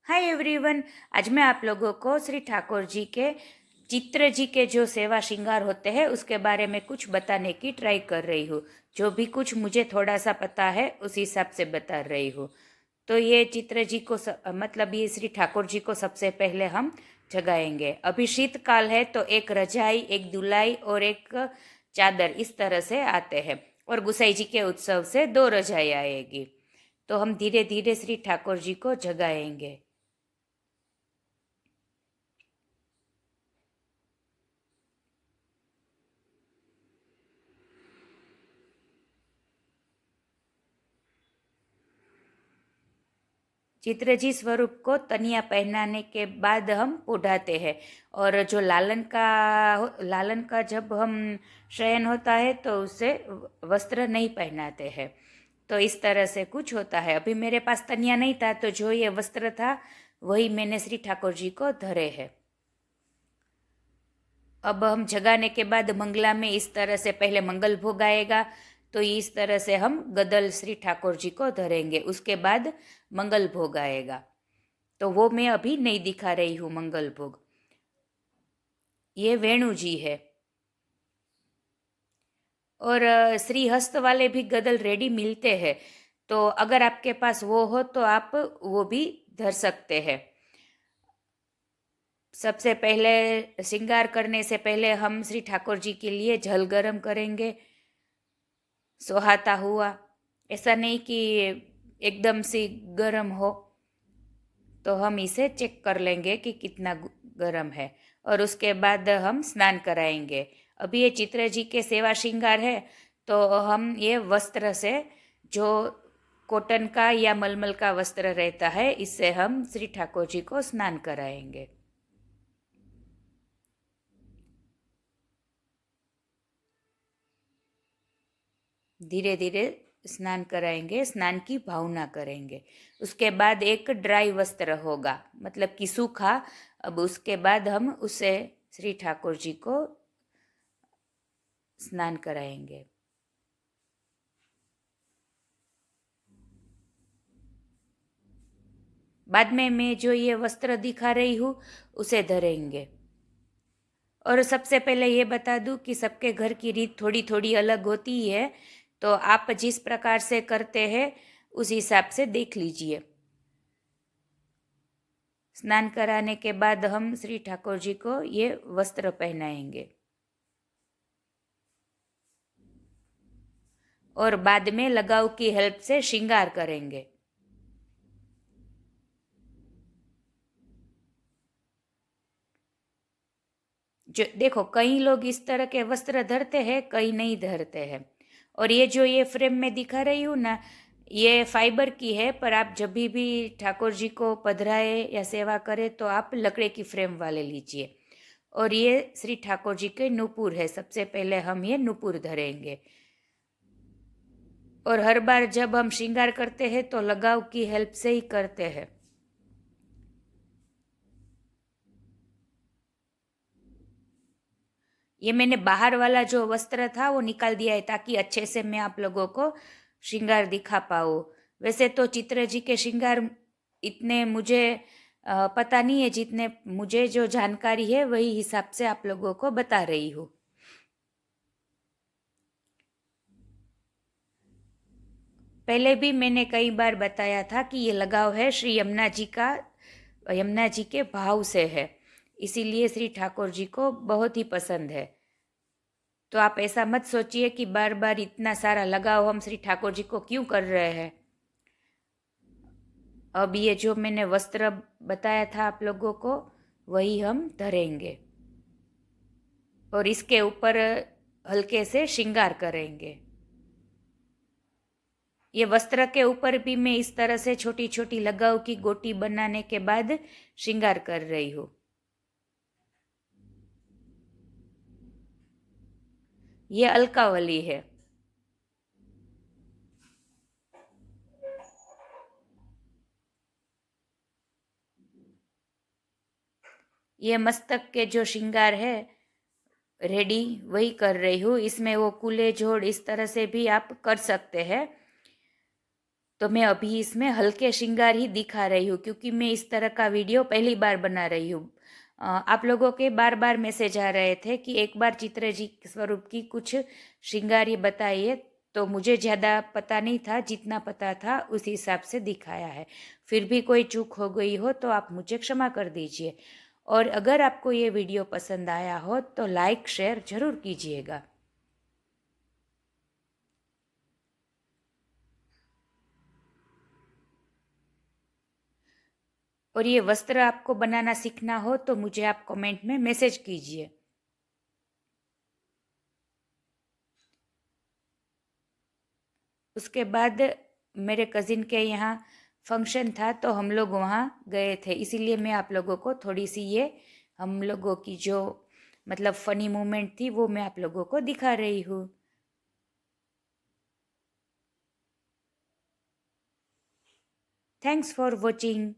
Hi everyone. आज मैं आप लोगों को श्री ठाकुर जी के चित्र जी के जो सेवा श्रृंगार होते हैं उसके बारे में कुछ बताने की ट्राई कर रही हूँ। जो भी कुछ मुझे थोड़ा सा पता है उस हिसाब से बता रही हूँ। तो ये चित्र जी को मतलब ये श्री ठाकुर जी को सबसे पहले हम जगाएंगे। अभी शीतकाल है तो एक रजाई, एक दुलाई और एक चादर इस तरह से आते हैं। और गुसाई जी के उत्सव से 2 रजाई आएगी। तो हम धीरे धीरे श्री ठाकुर जी को जगाएंगे। चित्रजी स्वरूप को तनिया पहनाने के बाद हम ओढ़ाते हैं। और जो लालन का जब हम शयन होता है तो उसे वस्त्र नहीं पहनाते हैं। तो इस तरह से कुछ होता है। अभी मेरे पास तनिया नहीं था तो जो ये वस्त्र था वही मैंने श्री ठाकुर जी को धरे है। अब हम जगाने के बाद मंगला में इस तरह से पहले मंगल भोग आएगा। तो इस तरह से हम गदल श्री ठाकुर जी को धरेंगे। उसके बाद मंगल भोग आएगा। तो वो मैं अभी नहीं दिखा रही हूँ मंगल भोग। ये वेणु जी है। और श्री हस्त वाले भी गदल रेडी मिलते हैं। तो अगर आपके पास वो हो तो आप वो भी धर सकते हैं। सबसे पहले श्रृंगार करने से पहले हम श्री ठाकुर जी के लिए जल गर्म करेंगे सुहाता हुआ। ऐसा नहीं कि एकदम से गर्म हो। तो हम इसे चेक कर लेंगे कि कितना गर्म है। और उसके बाद हम स्नान कराएंगे। अभी ये चित्र जी के सेवा श्रृंगार है तो हम ये वस्त्र से, जो कॉटन का या मलमल का वस्त्र रहता है, इससे हम श्री ठाकुर जी को स्नान कराएंगे। धीरे धीरे स्नान कराएंगे, स्नान की भावना करेंगे। उसके बाद एक ड्राई वस्त्र होगा, मतलब कि सूखा। अब उसके बाद हम उसे श्री ठाकुर जी को स्नान कराएंगे। बाद में मैं जो ये वस्त्र दिखा रही हूँ उसे धरेंगे। और सबसे पहले ये बता दूँ कि सबके घर की रीत थोड़ी थोड़ी अलग होती है। तो आप जिस प्रकार से करते हैं उस हिसाब से देख लीजिए। स्नान कराने के बाद हम श्री ठाकुर जी को ये वस्त्र पहनाएंगे। और बाद में लगाव की हेल्प से श्रृंगार करेंगे। जो देखो, कई लोग इस तरह के वस्त्र धरते हैं, कई नहीं धरते हैं। और ये जो ये फ्रेम में दिखा रही हूँ ना, ये फाइबर की है। पर आप जब भी ठाकुर जी को पधराए या सेवा करे तो आप लकड़े की फ्रेम वाले लीजिए। और ये श्री ठाकुर जी के नुपुर है। सबसे पहले हम ये नुपुर धरेंगे। और हर बार जब हम श्रृंगार करते हैं तो लगाव की हेल्प से ही करते हैं। ये मैंने बाहर वाला जो वस्त्र था वो निकाल दिया है ताकि अच्छे से मैं आप लोगों को श्रृंगार दिखा पाऊँ। वैसे तो चित्र जी के श्रृंगार इतने मुझे पता नहीं है, जितने मुझे जो जानकारी है वही हिसाब से आप लोगों को बता रही हूँ। पहले भी मैंने कई बार बताया था कि ये लगाव है श्री यमुना जी का, यमुना जी के भाव से है। इसीलिए श्री ठाकुर जी को बहुत ही पसंद है। तो आप ऐसा मत सोचिए कि बार बार इतना सारा लगाव हम श्री ठाकुर जी को क्यों कर रहे हैं। अब ये जो मैंने वस्त्र बताया था आप लोगों को वही हम धरेंगे। और इसके ऊपर हल्के से श्रृंगार करेंगे। ये वस्त्र के ऊपर भी मैं इस तरह से छोटी छोटी लगाव की गोटी बनाने के बाद श्रृंगार कर रही हूँ। ये अलकावली है। ये मस्तक के जो श्रृंगार है रेडी वही कर रही हूँ। इसमें वो कूले जोड़ इस तरह से भी आप कर सकते हैं। तो मैं अभी इसमें हल्के श्रृंगार ही दिखा रही हूँ, क्योंकि मैं इस तरह का वीडियो पहली बार बना रही हूँ। आप लोगों के बार बार मैसेज आ रहे थे कि एक बार चित्र जी स्वरूप की कुछ श्रृंगार ये बताइए, तो मुझे ज़्यादा पता नहीं था, जितना पता था उस हिसाब से दिखाया है। फिर भी कोई चूक हो गई हो तो आप मुझे क्षमा कर दीजिए। और अगर आपको ये वीडियो पसंद आया हो तो लाइक शेयर ज़रूर कीजिएगा। और ये वस्त्र आपको बनाना सीखना हो तो मुझे आप कमेंट में मैसेज कीजिए। उसके बाद मेरे कज़िन के यहाँ फंक्शन था तो हम लोग वहाँ गए थे, इसीलिए मैं आप लोगों को थोड़ी सी ये हम लोगों की जो मतलब फ़नी मोमेंट थी वो मैं आप लोगों को दिखा रही हूँ। Thanks for watching.